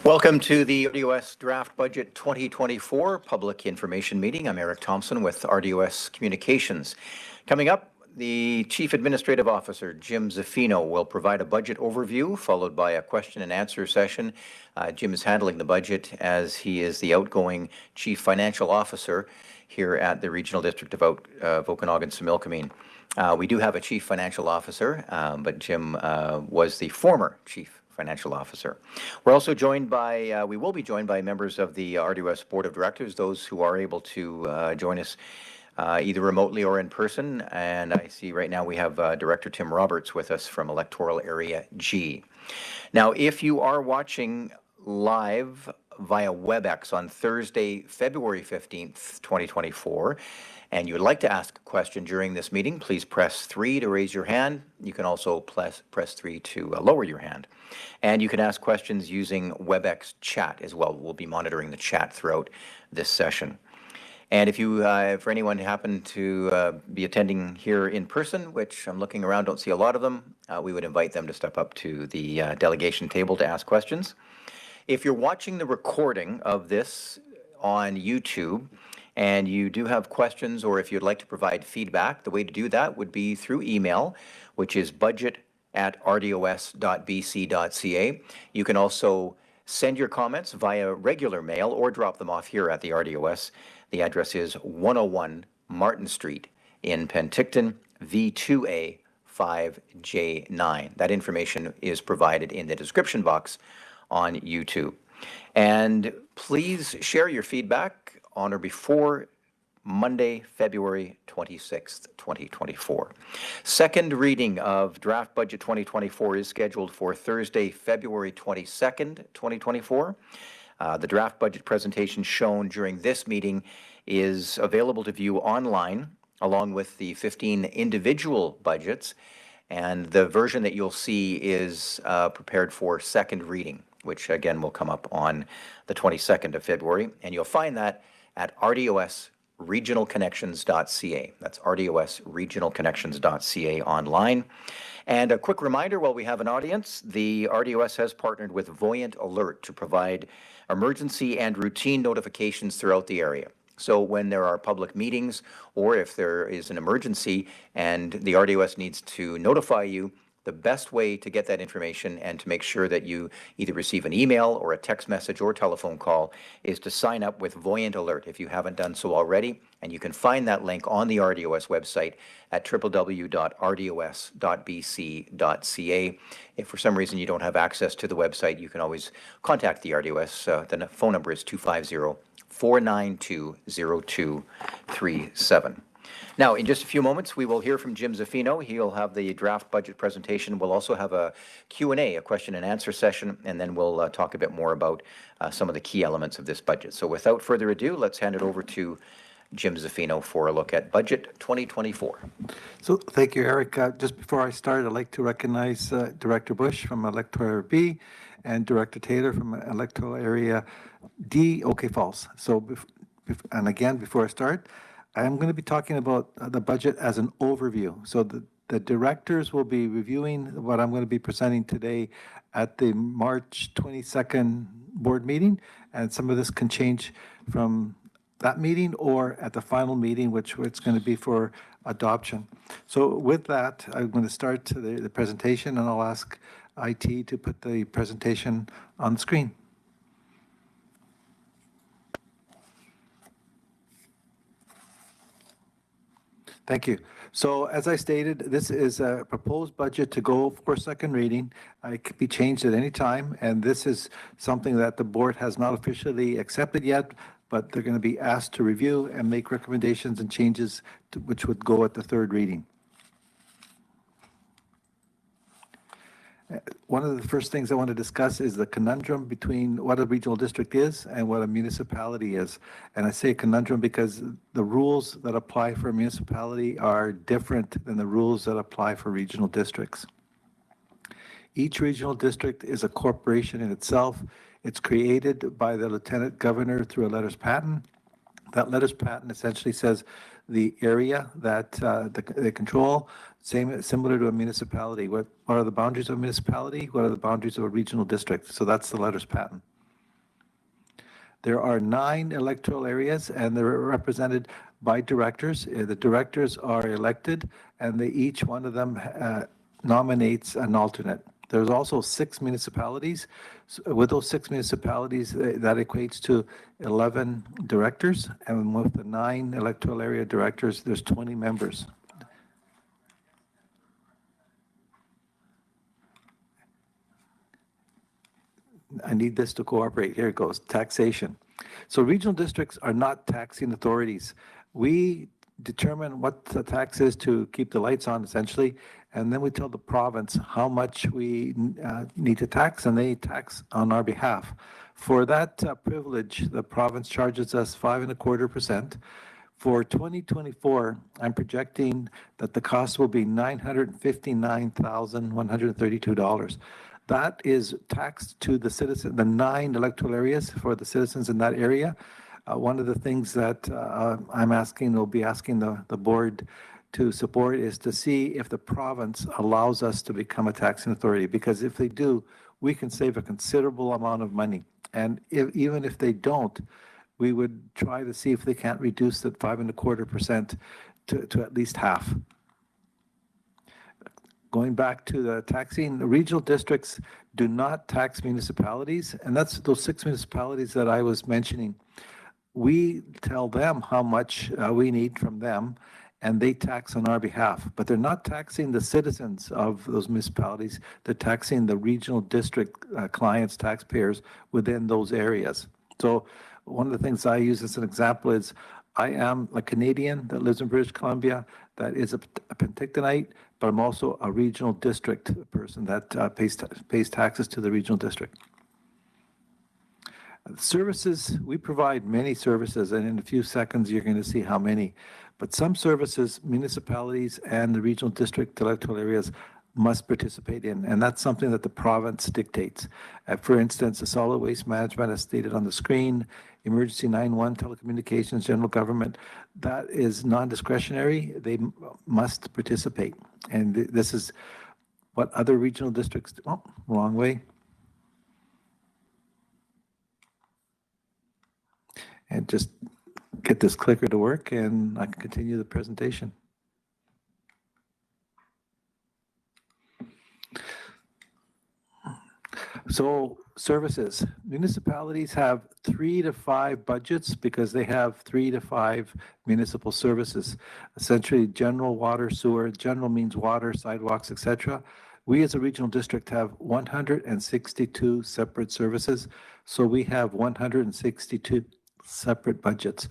Welcome to the RDOS Draft Budget 2024 Public Information Meeting. I'm Eric Thompson with RDOS Communications. Coming up, the Chief Administrative Officer, Jim Zaffino, will provide a budget overview, followed by a question and answer session. Jim is handling the budget as he is the outgoing Chief Financial Officer here at the Regional District of Okanagan-Similkameen. We do have a Chief Financial Officer, but Jim was the former Chief Financial Officer. We're also joined by, we will be joined by members of the RDOS Board of Directors, those who are able to join us either remotely or in person. And I see right now we have Director Tim Roberts with us from Electoral Area G. Now, if you are watching live via WebEx on Thursday, February 15th, 2024, and you would like to ask a question during this meeting, please press 3 to raise your hand. You can also press 3 to lower your hand. And you can ask questions using WebEx chat as well. We'll be monitoring the chat throughout this session. And if you, for anyone who happen to be attending here in person, which I'm looking around, don't see a lot of them, we would invite them to step up to the delegation table to ask questions. If you're watching the recording of this on YouTube, and you do have questions, or if you'd like to provide feedback, the way to do that would be through email, which is budget@rdos.bc.ca. You can also send your comments via regular mail or drop them off here at the RDOS. The address is 101 Martin Street in Penticton, V2A 5J9. That information is provided in the description box on YouTube. And please share your feedback on or before Monday, February 26th, 2024. Second reading of Draft Budget 2024 is scheduled for Thursday, February 22nd, 2024. The draft budget presentation shown during this meeting is available to view online, along with the 15 individual budgets, and the version that you'll see is prepared for second reading, which again will come up on the 22nd of February, and you'll find that at rdosregionalconnections.ca. That's rdosregionalconnections.ca online. And a quick reminder while we have an audience, the RDOS has partnered with Voyant Alert to provide emergency and routine notifications throughout the area. So when there are public meetings or if there is an emergency and the RDOS needs to notify you, the best way to get that information and to make sure that you either receive an email or a text message or telephone call is to sign up with Voyant Alert if you haven't done so already. And you can find that link on the RDOS website at www.rdos.bc.ca. If for some reason you don't have access to the website, you can always contact the RDOS. The phone number is 250-492-0237. Now, in just a few moments, we will hear from Jim Zaffino. He'll have the draft budget presentation. We'll also have a Q&A, a question and answer session, and then we'll talk a bit more about some of the key elements of this budget. So without further ado, let's hand it over to Jim Zaffino for a look at Budget 2024. So thank you, Eric. Just before I start, I'd like to recognize Director Bush from Electoral Area B and Director Taylor from Electoral Area D, OK Falls. So, and again, before I start, I'm going to be talking about the budget as an overview. So the directors will be reviewing what I'm going to be presenting today at the March 22nd board meeting, and some of this can change from that meeting or at the final meeting, which it's going to be for adoption. So with that, I'm going to start the presentation, and I'll ask IT to put the presentation on the screen. Thank you. So as I stated, this is a proposed budget to go for second reading. It could be changed at any time, and this is something that the board has not officially accepted yet, but they're going to be asked to review and make recommendations and changes which would go at the third reading. One of the first things I want to discuss is the conundrum between what a regional district is and what a municipality is. And I say conundrum because the rules that apply for a municipality are different than the rules that apply for regional districts. Each regional district is a corporation in itself. It's created by the Lieutenant Governor through a letters patent. That letters patent essentially says the area that they control, similar to a municipality. What are the boundaries of a municipality? What are the boundaries of a regional district? So that's the letters patent. There are 9 electoral areas, and they're represented by directors. The directors are elected, and each one of them nominates an alternate. There's also 6 municipalities. With those 6 municipalities, that equates to 11 directors, and with the 9 electoral area directors, there's 20 members. I need this to cooperate. Here it goes. Taxation. So regional districts are not taxing authorities. We determine what the tax is to keep the lights on, essentially, and then we tell the province how much we need to tax, and they tax on our behalf. For that privilege, the province charges us 5.25%. For 2024, I'm projecting that the cost will be $959,132. That is taxed to the citizen, the 9 electoral areas for the citizens in that area. One of the things that will be asking the board to support is to see if the province allows us to become a taxing authority, because if they do, we can save a considerable amount of money. And even if they don't, we would try to see if they can't reduce that 5.25% to at least half. Going back to the taxing, the regional districts do not tax municipalities, and that's those 6 municipalities that I was mentioning. We tell them how much we need from them, and they tax on our behalf. But they're not taxing the citizens of those municipalities. They're taxing the regional district clients, taxpayers within those areas. So one of the things I use as an example is I am a Canadian that lives in British Columbia that is a Pentictonite, but I'm also a regional district person that pays taxes to the regional district. Services, we provide many services, and in a few seconds you're going to see how many. But some services, municipalities and the regional district electoral areas must participate in, and that's something that the province dictates. For instance, the solid waste management, as stated on the screen, emergency 911, telecommunications, general government, that is non-discretionary. They must participate. And this is what other regional districts do. Oh, wrong way. And just get this clicker to work, and I can continue the presentation. So services, municipalities have 3 to 5 budgets because they have 3 to 5 municipal services, essentially general water, sewer. General means water, sidewalks, etc. We as a regional district have 162 separate services, so we have 162 separate budgets.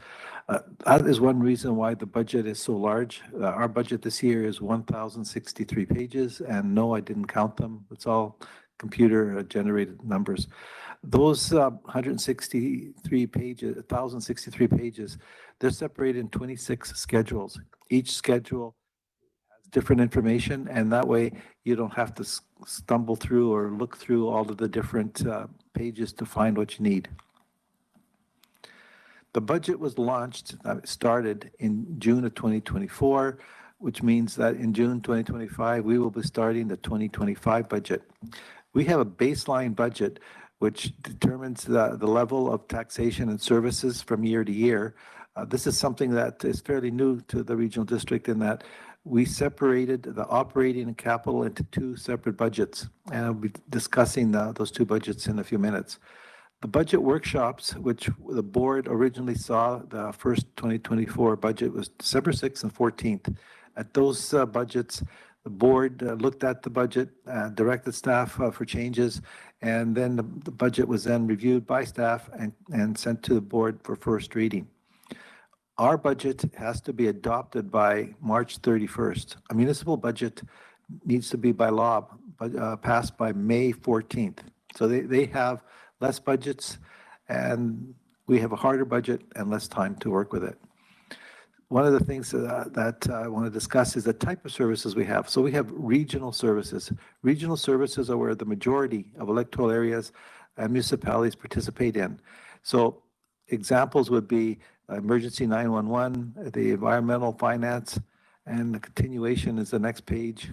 That is one reason why the budget is so large. Our budget this year is 1,063 pages, and no, I didn't count them. It's all computer generated numbers. Those 1,063 pages, they're separated in 26 schedules. Each schedule has different information, and that way you don't have to stumble through or look through all of the different pages to find what you need. The budget was started in June of 2024, which means that in June 2025, we will be starting the 2025 budget. We have a baseline budget which determines the level of taxation and services from year to year. This is something that is fairly new to the regional district in that we separated the operating and capital into 2 separate budgets, and I'll be discussing those 2 budgets in a few minutes. The budget workshops, which the board originally saw, the first 2024 budget was December 6th and 14th. At those budgets, the board looked at the budget, directed staff for changes, and then the budget was then reviewed by staff and sent to the board for first reading. Our budget has to be adopted by March 31st. A municipal budget needs to be by law passed by May 14th. So they have less budgets, and we have a harder budget and less time to work with it. One of the things that I want to discuss is the type of services we have. So we have regional services. Regional services are where the majority of electoral areas and municipalities participate in. So examples would be emergency 911, the environmental finance, and the continuation is the next page.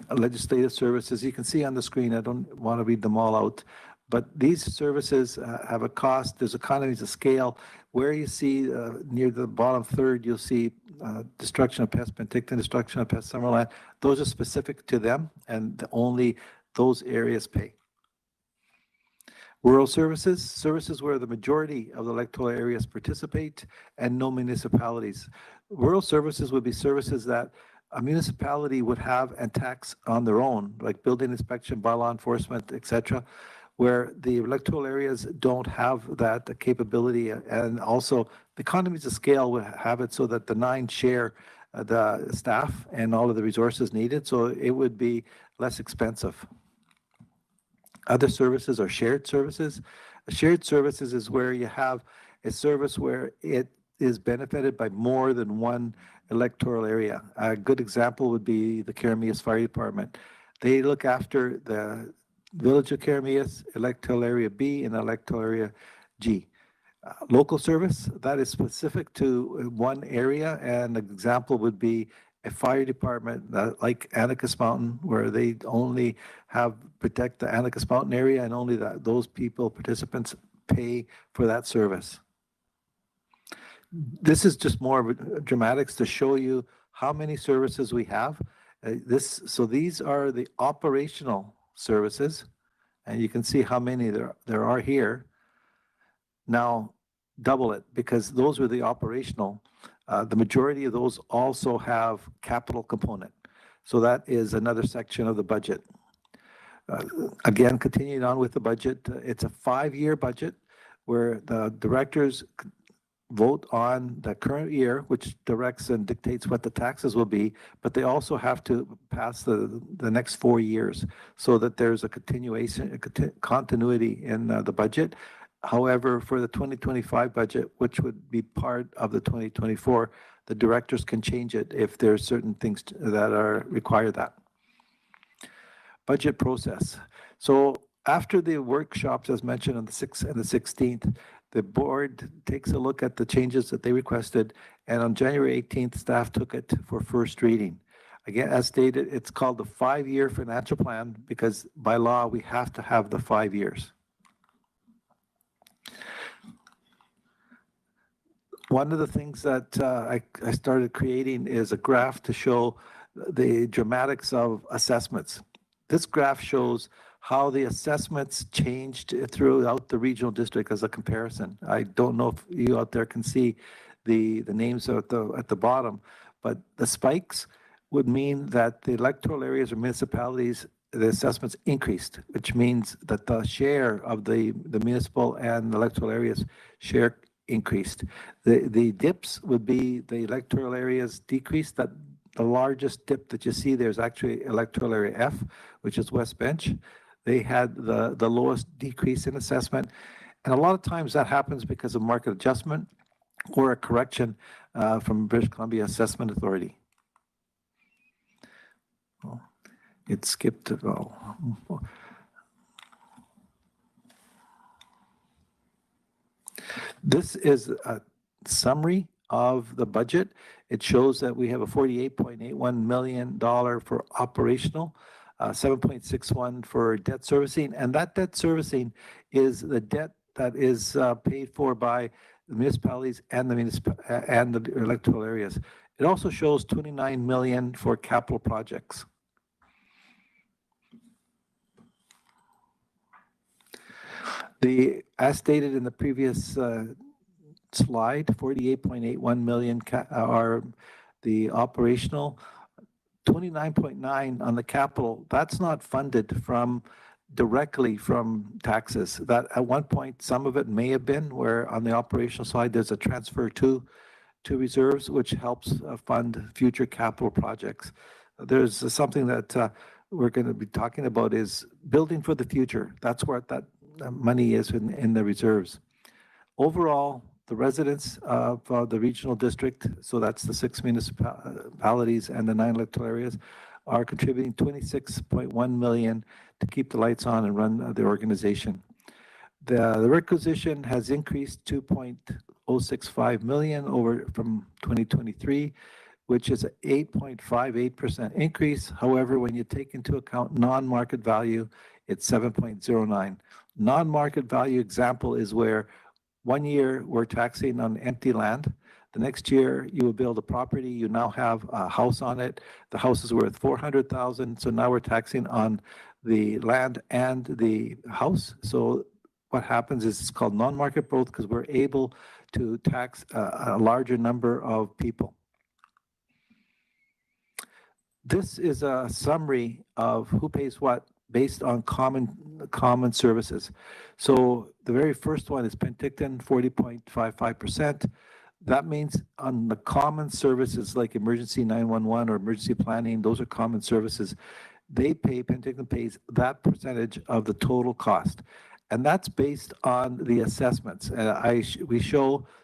Legislative services, you can see on the screen, I don't want to read them all out, But these services have a cost. There's economies of scale. Where you see near the bottom third, you'll see destruction of pest Penticton, destruction of pest Summerland. Those are specific to them, and only those areas pay. Rural services where the majority of the electoral areas participate, and no municipalities. Rural services would be services that a municipality would have and tax on their own, like building inspection, bylaw enforcement, etc., where the electoral areas don't have that capability, and also the economies of scale would have it so that the 9 share the staff and all of the resources needed, so it would be less expensive. Other services are shared services. Shared services is where you have a service where it is benefited by more than one electoral area. A good example would be the Keremeos Fire Department. They look after the Village of Keremeos, Electoral Area B, and Electoral Area G. Local service, that is specific to one area, and an example would be a fire department like Anacus Mountain, where they only protect the Anacus Mountain area, and only those participants pay for that service. This is just more dramatics to show you how many services we have. So these are the operational services, and you can see how many there are here. Now double it, because those were the operational. The majority of those also have capital component. So that is another section of the budget. Again, continuing on with the budget, it's a 5-year budget where the directors vote on the current year, which directs and dictates what the taxes will be, but they also have to pass the next 4 years so that there's a continuity in the budget. However, for the 2025 budget, which would be part of the 2024, the directors can change it if there's certain things that require that. Budget process. So after the workshops, as mentioned on the 6th and the 16th, the board takes a look at the changes that they requested, and on January 18th, staff took it for first reading. Again, as stated, it's called the 5-year financial plan because by law, we have to have the 5 years. One of the things that I started creating is a graph to show the dramatics of assessments. This graph shows how the assessments changed throughout the regional district as a comparison. I don't know if you out there can see the names at the bottom, but the spikes would mean that the electoral areas or municipalities, the assessments increased, which means that the share of the municipal and electoral areas share increased. The dips would be the electoral areas decreased. That the largest dip that you see there is actually electoral area F, which is West Bench. They had the lowest decrease in assessment. And a lot of times that happens because of market adjustment or a correction from British Columbia Assessment Authority. Oh, it skipped. This is a summary of the budget. It shows that we have a $48.81 million for operational, 7.61 for debt servicing, and that debt servicing is the debt that is paid for by the municipalities and the electoral areas. It also shows $29 million for capital projects. As stated in the previous slide, 48.81 million are the operational, 29.9 on the capital. That's not funded directly from taxes. That at one point, some of it may have been, where on the operational side, there's a transfer to reserves, which helps fund future capital projects. There's something that we're going to be talking about is building for the future. That's where that money is in the reserves. Overall, the residents of the regional district, so that's the 6 municipalities and the 9 electoral areas, are contributing $26.1 million to keep the lights on and run the organization. The requisition has increased $2.065 million from 2023, which is an 8.58% increase. However, when you take into account non-market value, it's 7.09. Non-market value example is where 1 year we're taxing on empty land. The next year you will build a property, you now have a house on it. The house is worth 400,000, so now we're taxing on the land and the house. So what happens is it's called non-market growth because we're able to tax a larger number of people. This is a summary of who pays what based on common services. So the very first one is Penticton, 40.55%. That means on the common services like emergency 911 or emergency planning, those are common services. Penticton pays that percentage of the total cost. And that's based on the assessments.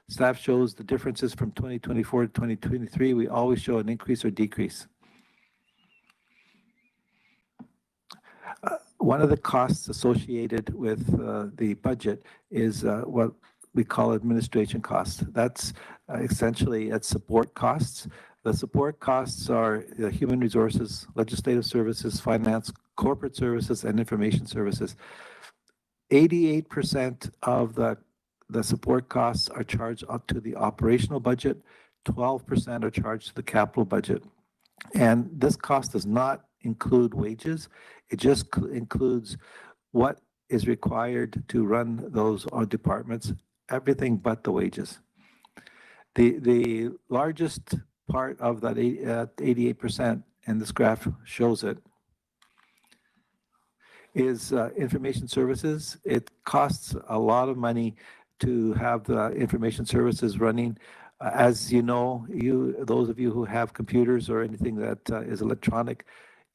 Staff shows the differences from 2024 to 2023. We always show an increase or decrease. One of the costs associated with the budget is what we call administration costs. That's essentially at support costs. The support costs are human resources, legislative services, finance, corporate services, and information services. 88% of the support costs are charged up to the operational budget, 12% are charged to the capital budget. And this cost does not include wages. It just includes what is required to run those departments, everything but the wages. The largest part of that 88%, and this graph shows it, is information services. It costs a lot of money to have the information services running. As you know, those of you who have computers or anything that is electronic,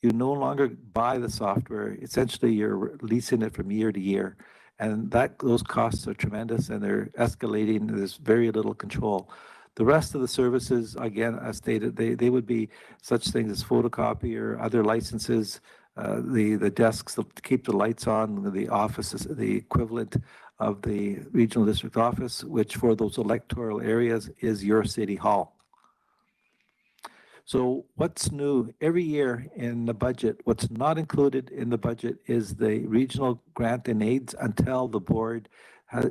you no longer buy the software. Essentially, you're leasing it from year to year. And those costs are tremendous and they're escalating. There's very little control. The rest of the services, again, as stated, they would be such things as photocopier, other licenses, the desks to keep the lights on, the offices, the equivalent of the regional district office, which for those electoral areas is your city hall. So what's new every year in the budget? What's not included in the budget is the regional grant and aids until the board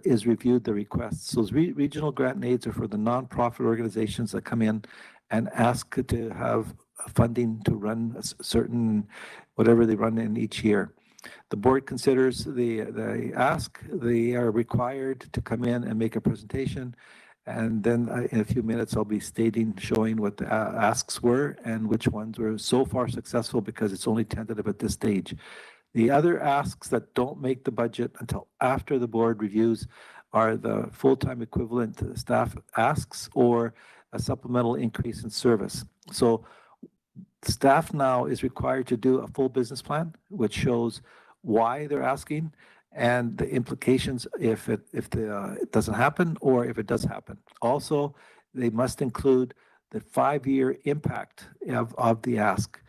is reviewed the requests. So regional grant and aids are for the nonprofit organizations that come in and ask to have funding to run a certain, whatever they run in each year. The board considers the ask. They are required to come in and make a presentation. And then in a few minutes, I'll be showing what the asks were and which ones were so far successful because it's only tentative at this stage. The other asks that don't make the budget until after the board reviews are the full-time equivalent staff asks or a supplemental increase in service. So staff now is required to do a full business plan, which shows why they're asking and the implications if it doesn't happen or if it does happen. Also, they must include the 5-year impact of the ask.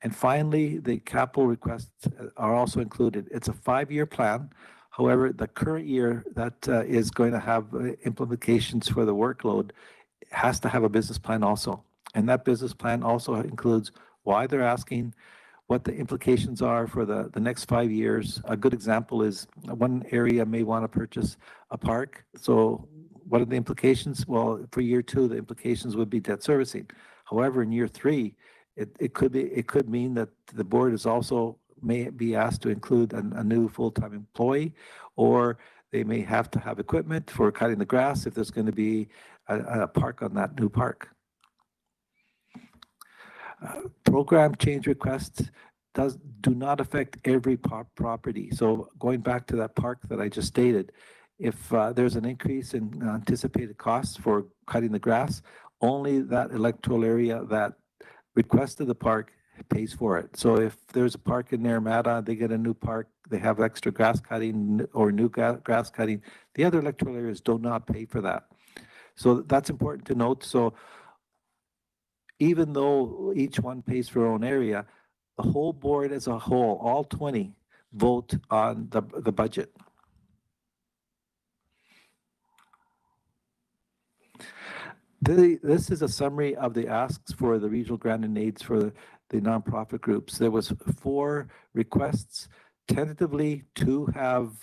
And finally, the capital requests are also included. It's a 5-year plan. However, the current year that is going to have implications for the workload has to have a business plan also. And that business plan also includes why they're asking, what the implications are for the next 5 years. A good example is one area may want to purchase a park. So what are the implications? Well, for year 2, the implications would be debt servicing. However, in year 3, it could mean that the board is also may be asked to include a new full-time employee, or they may have to have equipment for cutting the grass if there's going to be a park on that new park. Program change requests do not affect every property. So going back to that park that I just stated, if there's an increase in anticipated costs for cutting the grass, only that electoral area that requested the park pays for it. So if there's a park in Naramata, they get a new park, they have extra grass cutting or new grass cutting, the other electoral areas do not pay for that. So that's important to note. So even though each one pays for their own area, the whole board as a whole, all 20, vote on the budget. This is a summary of the asks for the regional grant and aids for the nonprofit groups. There was 4 requests. Tentatively, two have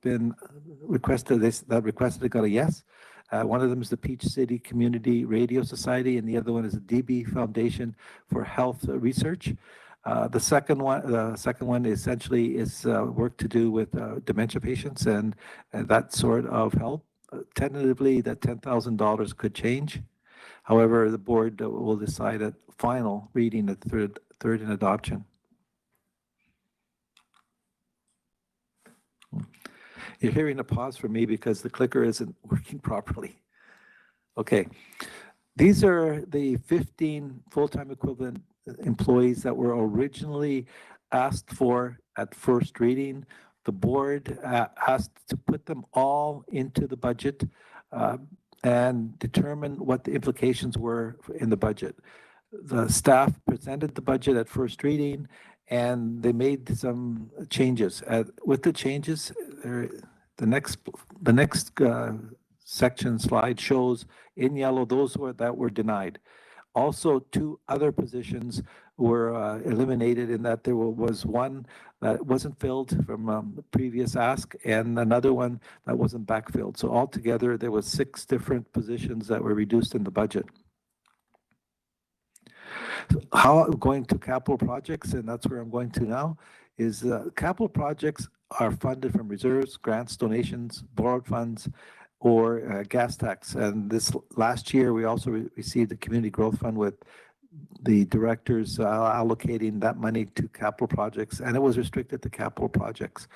been requested. That requested got a yes. One of them is the Peach City Community Radio Society, and the other one is the DB Foundation for Health Research. The second one essentially is work to do with dementia patients and that sort of help. Tentatively, that $10,000 could change. However, the board will decide at final reading at third and adoption. You're hearing a pause from me because the clicker isn't working properly. Okay. These are the 15 full-time equivalent employees that were originally asked for at first reading. The board asked to put them all into the budget and determine what the implications were in the budget. The staff presented the budget at first reading, and they made some changes. With the changes, the next section slide shows in yellow those that were denied. Also, two other positions were eliminated in that there was one that wasn't filled from the previous ask and another one that wasn't backfilled. So altogether, there was 6 different positions that were reduced in the budget. How I'm going to capital projects, and that's where I'm going to now, is capital projects are funded from reserves, grants, donations, borrowed funds, or gas tax. And this last year, we also received a community growth fund with the directors allocating that money to capital projects, and it was restricted to capital projects.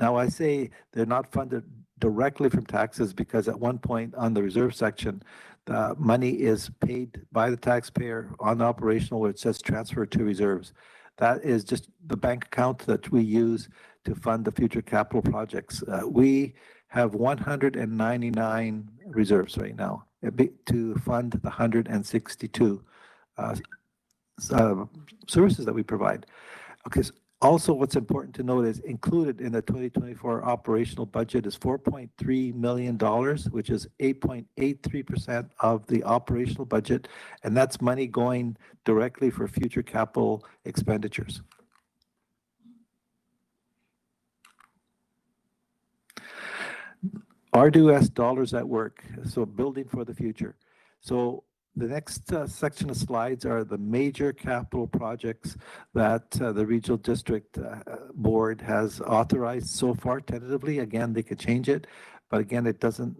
Now, I say they're not funded directly from taxes because at one point on the reserve section, the money is paid by the taxpayer on the operational where it says transfer to reserves. That is just the bank account that we use to fund the future capital projects. We have 199 reserves right now to fund the 162 services that we provide. Okay. So also, what's important to note is included in the 2024 operational budget is $4.3 million, which is 8.83% of the operational budget, and that's money going directly for future capital expenditures. RDOS dollars at work, so building for the future. So the next section of slides are the major capital projects that the Regional District Board has authorized so far tentatively. Again, they could change it, but again,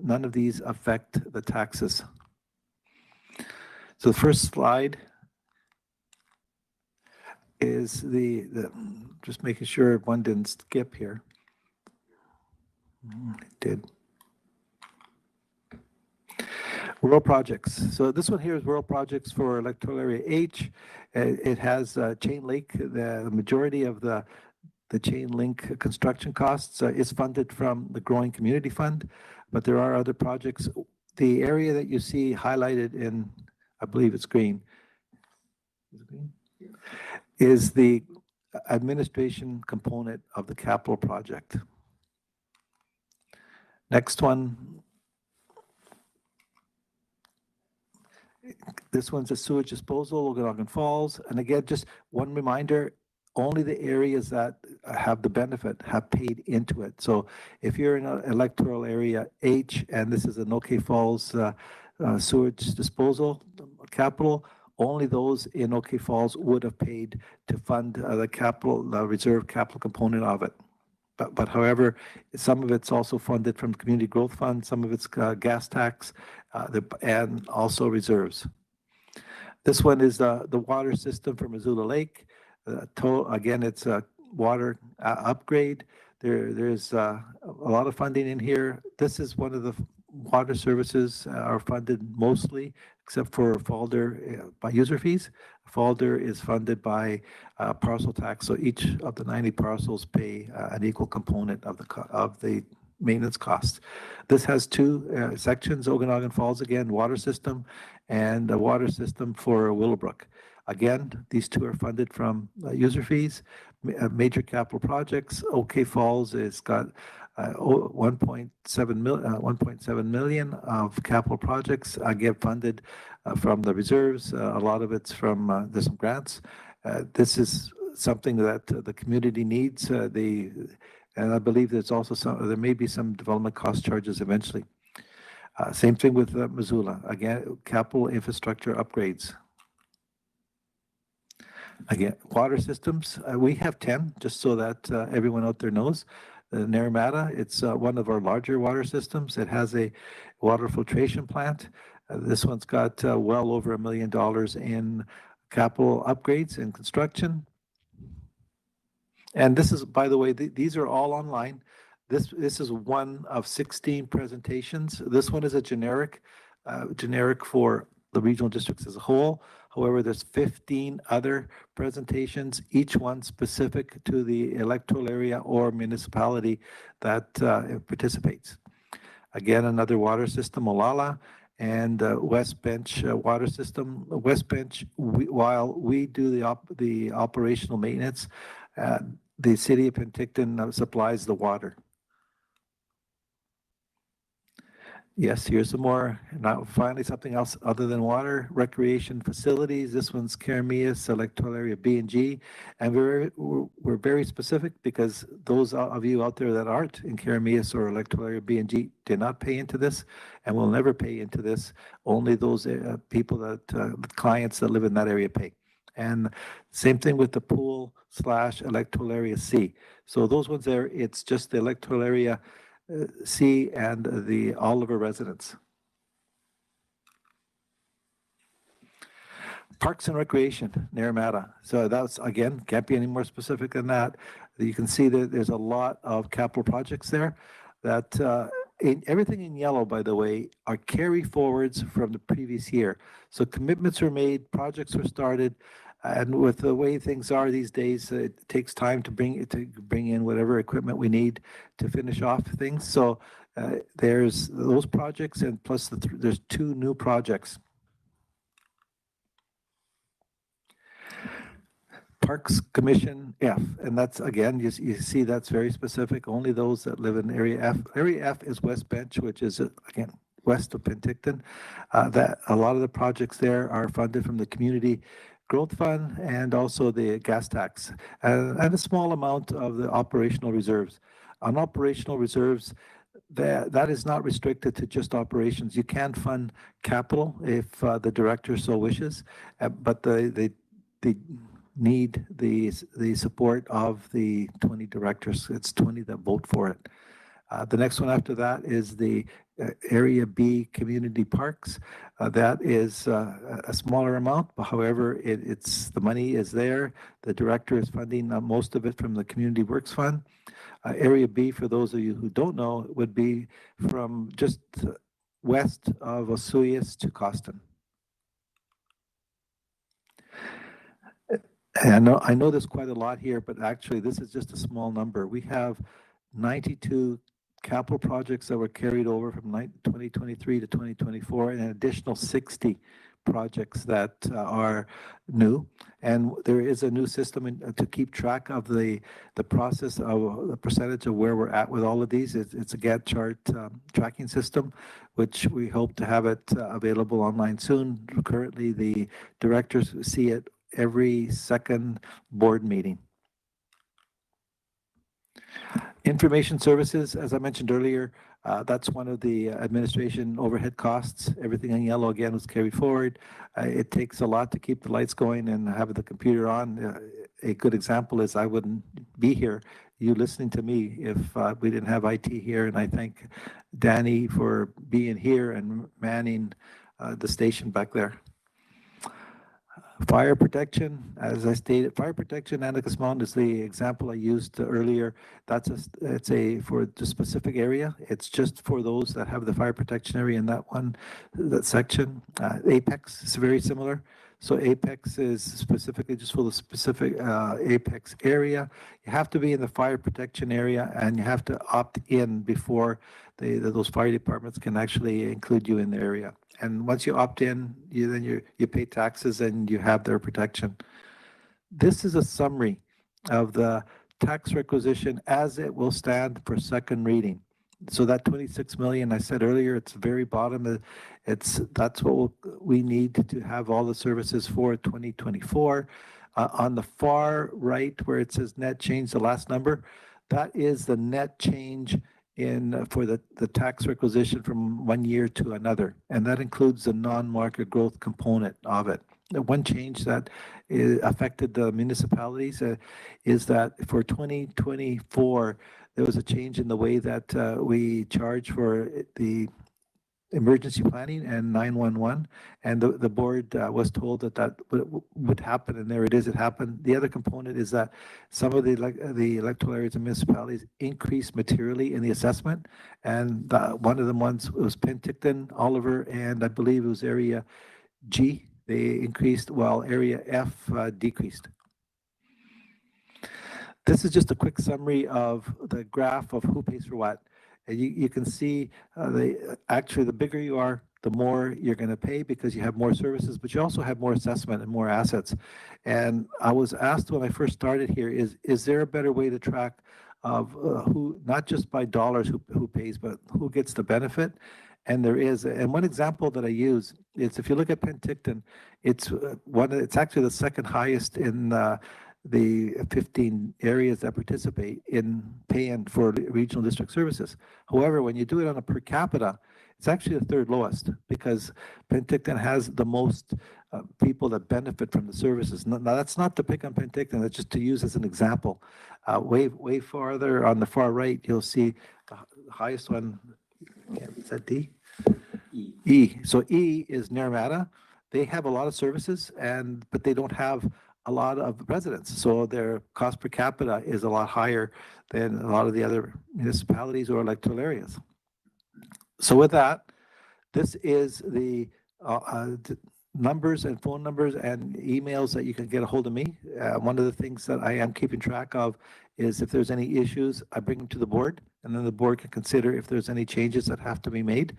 none of these affect the taxes. So the first slide is just making sure one didn't skip here. It did. Rural projects. So this one here is rural projects for electoral area H. It has chain link. The majority of the chain link construction costs is funded from the Growing Community Fund, but there are other projects. The area that you see highlighted in, I believe it's green, is the administration component of the capital project. Next one. This one's a sewage disposal, Okanagan Falls. And again, just one reminder, only the areas that have the benefit have paid into it. So if you're in an electoral area H, and this is an OK Falls sewage disposal capital, only those in OK Falls would have paid to fund the reserve capital component of it. But however, some of it's also funded from Community Growth Fund, some of it's gas tax, and also reserves. This one is the water system for Missoula Lake. Again, it's a water upgrade. There's a lot of funding in here. This is one of the water services are funded mostly, except for Falder by user fees. Falder is funded by parcel tax, so each of the 90 parcels pay an equal component of the maintenance costs. This has 2 sections, Okanagan Falls again, water system, and a water system for Willowbrook. Again, these 2 are funded from user fees. Major capital projects, OK Falls has got 1.7 million of capital projects again funded from the reserves. A lot of it's from there's some grants. This is something that the community needs. And I believe there may be some development cost charges eventually. Same thing with Missoula. Again, capital infrastructure upgrades. Again, water systems, we have 10, just so that everyone out there knows. Naramata, it's one of our larger water systems. It has a water filtration plant. This one's got well over $1 million in capital upgrades and construction. And this is, by the way, these are all online. This is one of 16 presentations. This one is a generic for the regional districts as a whole. However, there's 15 other presentations, each one specific to the electoral area or municipality that participates. Again, another water system, Olala, and West Bench water system. West Bench, while we do the operational maintenance, the city of Penticton supplies the water. Yes, here's some more. Now, finally, something else other than water, recreation facilities. This one's Carameus, electoral area B and G. And we're very specific because those of you out there that aren't in Carameus or electoral area B and G did not pay into this and will never pay into this. Only those people clients that live in that area pay. And same thing with the pool / electoral area C. So those ones there, it's just the electoral area C and the Oliver residents. Parks and Recreation, Naramata. So that's, again, can't be any more specific than that. You can see that there's a lot of capital projects there that everything in yellow, by the way, are carry forwards from the previous year. So commitments were made, projects were started, and with the way things are these days, it takes time to bring in whatever equipment we need to finish off things. So there's those projects, and plus there's 2 new projects. Parks Commission F, and that's, again, you see that's very specific. Only those that live in Area F. Area F is West Bench, which is, again, west of Penticton. That a lot of the projects there are funded from the Community Growth Fund and also the gas tax, and a small amount of the operational reserves. On operational reserves, that is not restricted to just operations. You can fund capital if the director so wishes, but they need the support of the 20 directors. It's 20 that vote for it. The next one after that is the Area B Community Parks. That is a smaller amount, but however, the money is there. The director is funding most of it from the Community Works Fund. Area B, for those of you who don't know, would be from just west of Osoyoos to Costin. And I know there's quite a lot here, but actually this is just a small number. We have 92 capital projects that were carried over from 2023 to 2024, and an additional 60 projects that are new. And there is a new system to keep track of the process of the percentage of where we're at with all of these. It's a Gantt chart tracking system, which we hope to have it available online soon. Currently, the directors see it every second board meeting. Information services, as I mentioned earlier, that's one of the administration overhead costs. Everything in yellow, again, was carried forward. It takes a lot to keep the lights going and have the computer on. A good example is I wouldn't be here, you listening to me, if we didn't have IT here. And I thank Danny for being here and manning the station back there. Fire protection, as I stated, fire protection, Anacus Mountain is the example I used earlier. It's for the specific area. It's just for those that have the fire protection area in that section. Apex is very similar. So Apex is specifically just for the specific Apex area. You have to be in the fire protection area, and you have to opt in before those fire departments can actually include you in the area. And once you opt in, you pay taxes and you have their protection. This is a summary of the tax requisition as it will stand for second reading. So that 26 million I said earlier, it's the very bottom. That's what we need to have all the services for 2024. On the far right, where it says net change, the last number, that is the net change in for the tax requisition from one year to another, and that includes the non-market growth component of it. The one change that affected the municipalities is that for 2024, there was a change in the way that we charge for the emergency planning and 911, and the board was told that that would happen, and there it is, it happened. The other component is that some of the electoral areas and municipalities increased materially in the assessment, and one of the ones was Penticton, Oliver, and I believe it was area G. They increased while area F decreased. This is just a quick summary of the graph of who pays for what. And you can see actually the bigger you are, the more you're going to pay because you have more services, but you also have more assessment and more assets. And I was asked when I first started here, is there a better way to track of who, not just by dollars who pays, but who gets the benefit? And there is. And one example that I use is if you look at Penticton, it's actually the second highest in the 15 areas that participate in paying for regional district services. However, when you do it on a per capita, it's actually the third lowest because Penticton has the most people that benefit from the services. Now, that's not to pick on Penticton, that's just to use as an example. Way farther on the far right, you'll see the highest one, is that D? E. So E is Naramata. They have a lot of services, but they don't have a lot of residents, so their cost per capita is a lot higher than a lot of the other municipalities or electoral areas. So with that, this is the numbers and phone numbers and emails that you can get a hold of me. One of the things that I am keeping track of is if there's any issues, I bring them to the board, and then the board can consider if there's any changes that have to be made.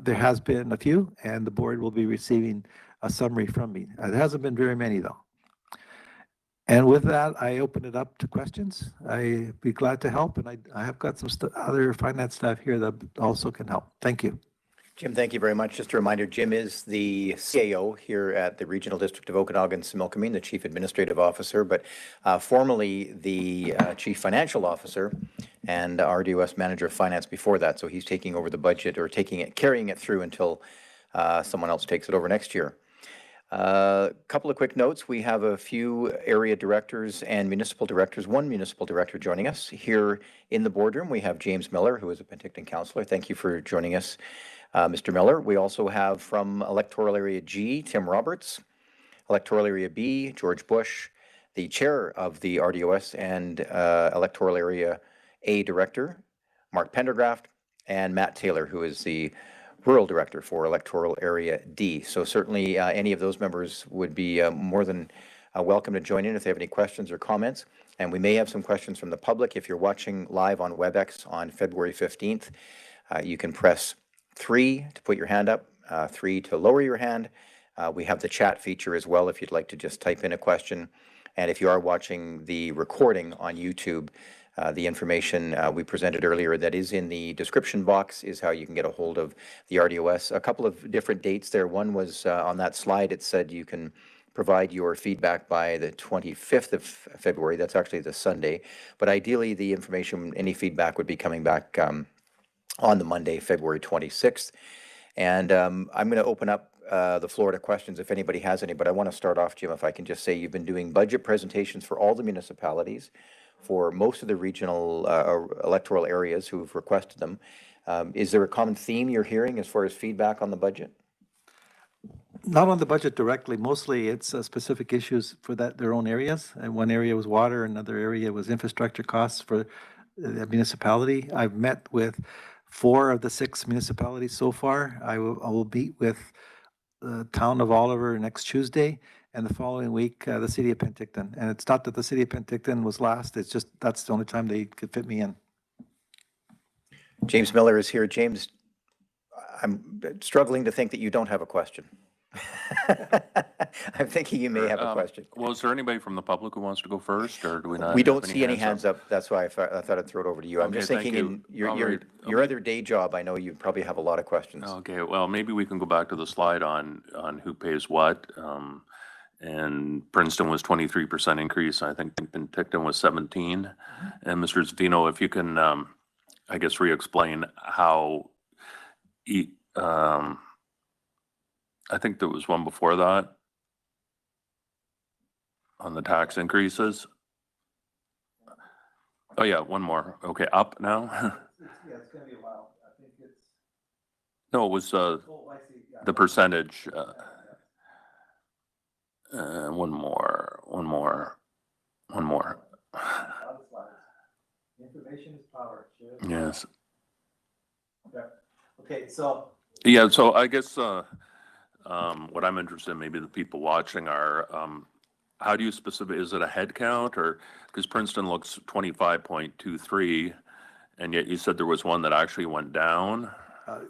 There has been a few, and the board will be receiving a summary from me. There hasn't been very many, though. And with that, I open it up to questions. I'd be glad to help, and I have got some other finance staff here that also can help. Thank you. Jim, thank you very much. Just a reminder, Jim is the CAO here at the Regional District of Okanagan-Similkameen, the Chief Administrative Officer, but formerly the Chief Financial Officer and RDOS Manager of Finance before that. So he's taking over the budget or carrying it through until someone else takes it over next year. A couple of quick notes. We have a few area directors and municipal directors, one municipal director joining us here in the boardroom. We have James Miller, who is a Penticton councillor. Thank you for joining us, Mr. Miller. We also have from Electoral Area G, Tim Roberts, Electoral Area B, George Bush, the chair of the RDOS and Electoral Area A director, Mark Pendergraft, and Matt Taylor, who is the Rural Director for Electoral Area D. So certainly any of those members would be more than welcome to join in if they have any questions or comments. And we may have some questions from the public. If you're watching live on WebEx on February 15th, you can press 3 to put your hand up, 3 to lower your hand. We have the chat feature as well if you'd like to just type in a question. And if you are watching the recording on YouTube, the information we presented earlier that is in the description box is how you can get a hold of the RDOS. A couple of different dates there. One was on that slide, it said you can provide your feedback by the 25th of February. That's actually the Sunday. But ideally, the information, any feedback would be coming back on the Monday, February 26th. And I'm going to open up the floor to questions if anybody has any. But I want to start off, Jim, if I can just say you've been doing budget presentations for all the municipalities, for most of the regional electoral areas who've requested them. Is there a common theme you're hearing as far as feedback on the budget? Not on the budget directly. Mostly it's specific issues for their own areas. And one area was water, another area was infrastructure costs for the municipality. I've met with 4 of the 6 municipalities so far. I will meet with the town of Oliver next Tuesday, and the following week, the city of Penticton. And it's not that the city of Penticton was last, it's just that's the only time they could fit me in. James Miller is here. James, I'm struggling to think that you don't have a question. I'm thinking you may have a question. Well, is there anybody from the public who wants to go first, or do we not? We don't see any hands up. That's why I thought I'd throw it over to you. I'm just thinking in your other day job, I know you probably have a lot of questions. Okay, well, maybe we can go back to the slide on who pays what. and Princeton was 23% increase. I think Penticton was 17. And Mr. Zavino, if you can, I guess, re-explain how, I think there was one before that on the tax increases. Oh yeah, one more. Okay, up now. Yeah, it's gonna be a while. I think it's. No, it was Oh, I see. Yeah. the percentage. One more. Information is power. Sure. Yes. Okay, so. Yeah, so I guess what I'm interested in, maybe the people watching are, how do you is it a head count, or, because Princeton looks 25.23, and yet you said there was one that actually went down?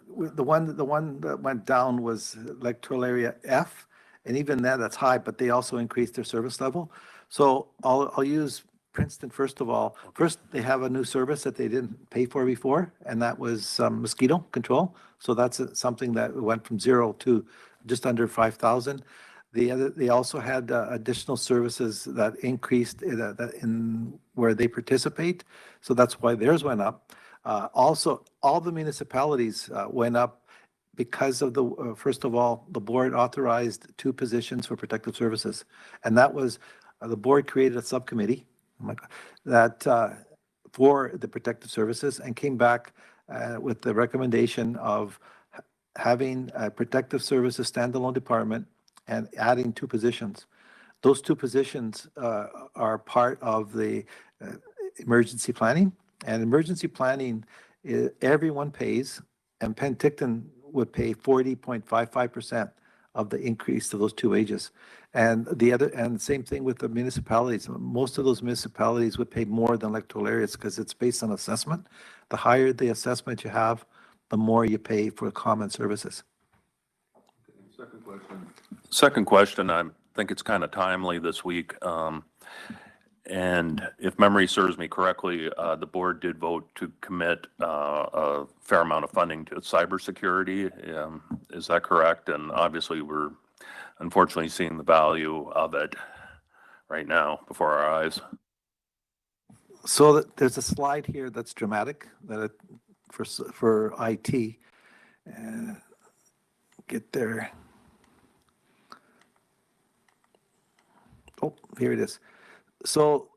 The one that went down was electoral area F, and even that's high, but they also increased their service level. So I'll use Princeton first of all. First, they have a new service that they didn't pay for before, and that was mosquito control. So that's something that went from 0 to just under 5,000. They also had additional services that increased in where they participate. So that's why theirs went up. Also, all the municipalities went up because of the, first of all, the board authorized 2 positions for protective services. And that was, the board created a subcommittee that for the protective services and came back with the recommendation of having a protective services standalone department and adding 2 positions. Those 2 positions are part of the emergency planning. And emergency planning, everyone pays, and Penticton would pay 40.55% of the increase to those 2 wages. And same thing with the municipalities. Most of those municipalities would pay more than electoral areas because it's based on assessment. The higher the assessment you have, the more you pay for common services. Second question, I think it's kind of timely this week. And if memory serves me correctly, the board did vote to commit a fair amount of funding to cybersecurity. Is that correct? And obviously, we're unfortunately seeing the value of it right now before our eyes. So there's a slide here that's dramatic that for IT. Get there. Oh, here it is. So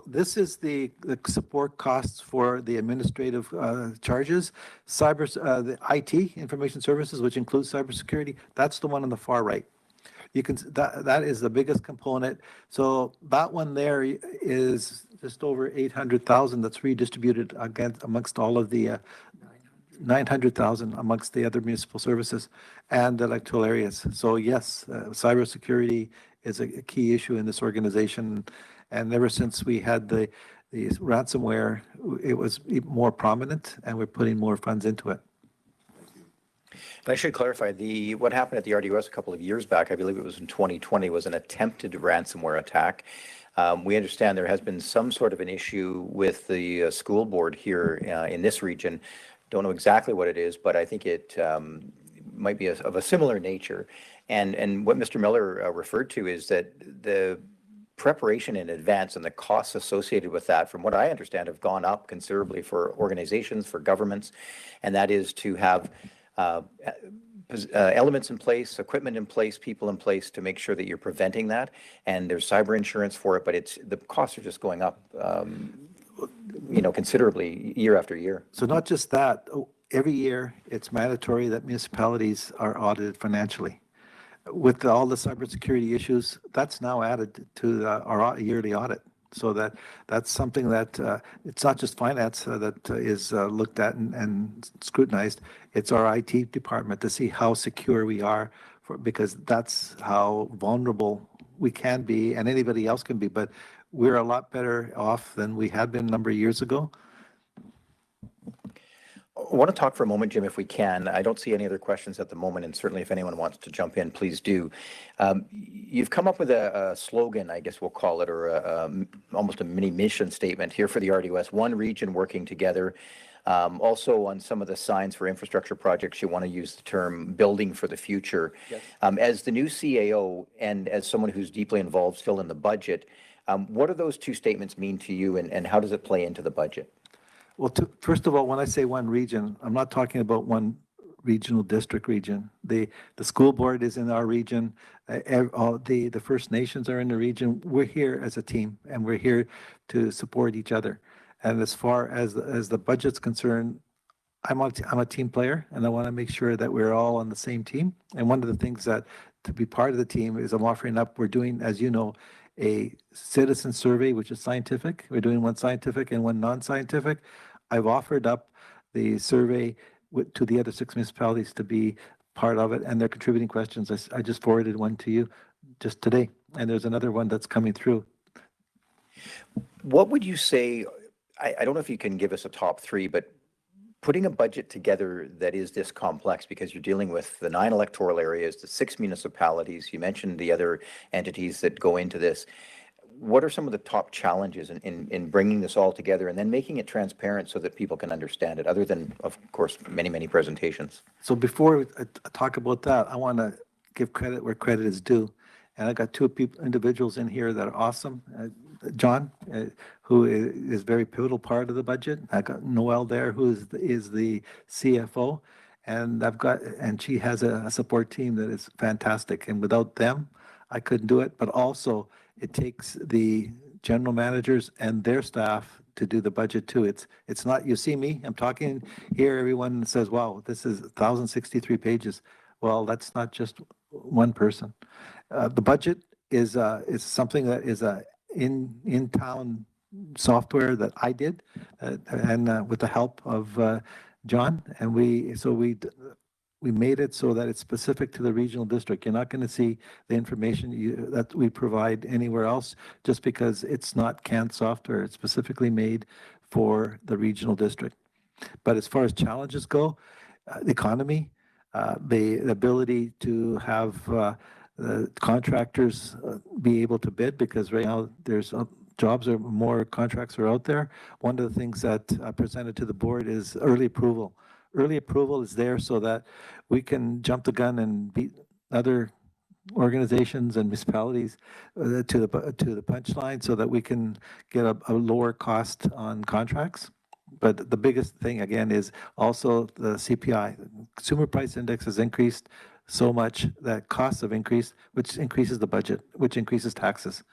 this is the support costs for the administrative charges. The IT, information services, which includes cybersecurity, that's the one on the far right. You can, that is the biggest component. So that one there is just over 800,000 that's redistributed amongst all of the 900,000 amongst the other municipal services and electoral areas. So yes, cybersecurity is a key issue in this organization. And ever since we had the ransomware, it was more prominent, and we're putting more funds into it. And I should clarify, what happened at the RDOS a couple of years back, I believe it was in 2020, was an attempted ransomware attack. We understand there has been some sort of an issue with the school board here in this region. Don't know exactly what it is, but I think it might be of a similar nature. And what Mr. Miller referred to is that the preparation in advance and the costs associated with that, from what I understand, have gone up considerably for organizations, for governments, and that is to have elements in place, equipment in place, people in place to make sure that you're preventing that. And there's cyber insurance for it, but the costs are just going up, considerably year after year. So not just that, every year it's mandatory that municipalities are audited financially. With all the cybersecurity issues, that's now added to our yearly audit. So that's something that it's not just finance that is looked at and scrutinized. It's our IT department to see how secure we are, because that's how vulnerable we can be, and anybody else can be. But we're a lot better off than we had been a number of years ago. I want to talk for a moment, Jim, if we can. I don't see any other questions at the moment, and certainly if anyone wants to jump in, please do. You've come up with a slogan, I guess we'll call it, or almost a mini mission statement here for the RDOS, one region working together. Also, on some of the signs for infrastructure projects, you want to use the term building for the future. Yes. As the new CAO and as someone who's deeply involved still in the budget, what do those two statements mean to you, and how does it play into the budget? Well, first of all, when I say one region, I'm not talking about one regional district region. The school board is in our region. All the First Nations are in the region. We're here as a team, and we're here to support each other. And as far as the budget's concerned, I'm a team player, and I want to make sure that we're all on the same team. And one of the things that to be part of the team is I'm offering up. We're doing, as you know, a citizen survey, which is scientific. We're doing one scientific and one non-scientific. I've offered up the survey to the other 6 municipalities to be part of it, and they're contributing questions. I just forwarded one to you just today, and there's another one that's coming through. What would you say, I don't know if you can give us a top three, but putting a budget together that is this complex, because you're dealing with the 9 electoral areas, the 6 municipalities, you mentioned the other entities that go into this. What are some of the top challenges in bringing this all together and then making it transparent so that people can understand it, other than, of course, many, many presentations? So before I talk about that, I want to give credit where credit is due. And I got two individuals in here that are awesome. John, who is very pivotal part of the budget. I got Noel there, who is the CFO. And she has a support team that is fantastic. And without them, I couldn't do it. But also, it takes the general managers and their staff to do the budget too. It's not, you see me, I'm talking here, everyone says, wow, this is 1,063 pages. Well, that's not just one person. The budget is something that is a in-town software that I did, and with the help of John, and we made it so that it's specific to the regional district. You're not going to see the information that we provide anywhere else just because it's not canned software. It's specifically made for the regional district. But as far as challenges go, the economy, the ability to have the contractors be able to bid, because right now there's jobs or more contracts are out there. One of the things that I presented to the board is early approval. Early approval is there so that we can jump the gun and beat other organizations and municipalities to the punchline, so that we can get a lower cost on contracts. But the biggest thing again is also the CPI. Consumer Price Index has increased so much that costs have increased, which increases the budget, which increases taxes.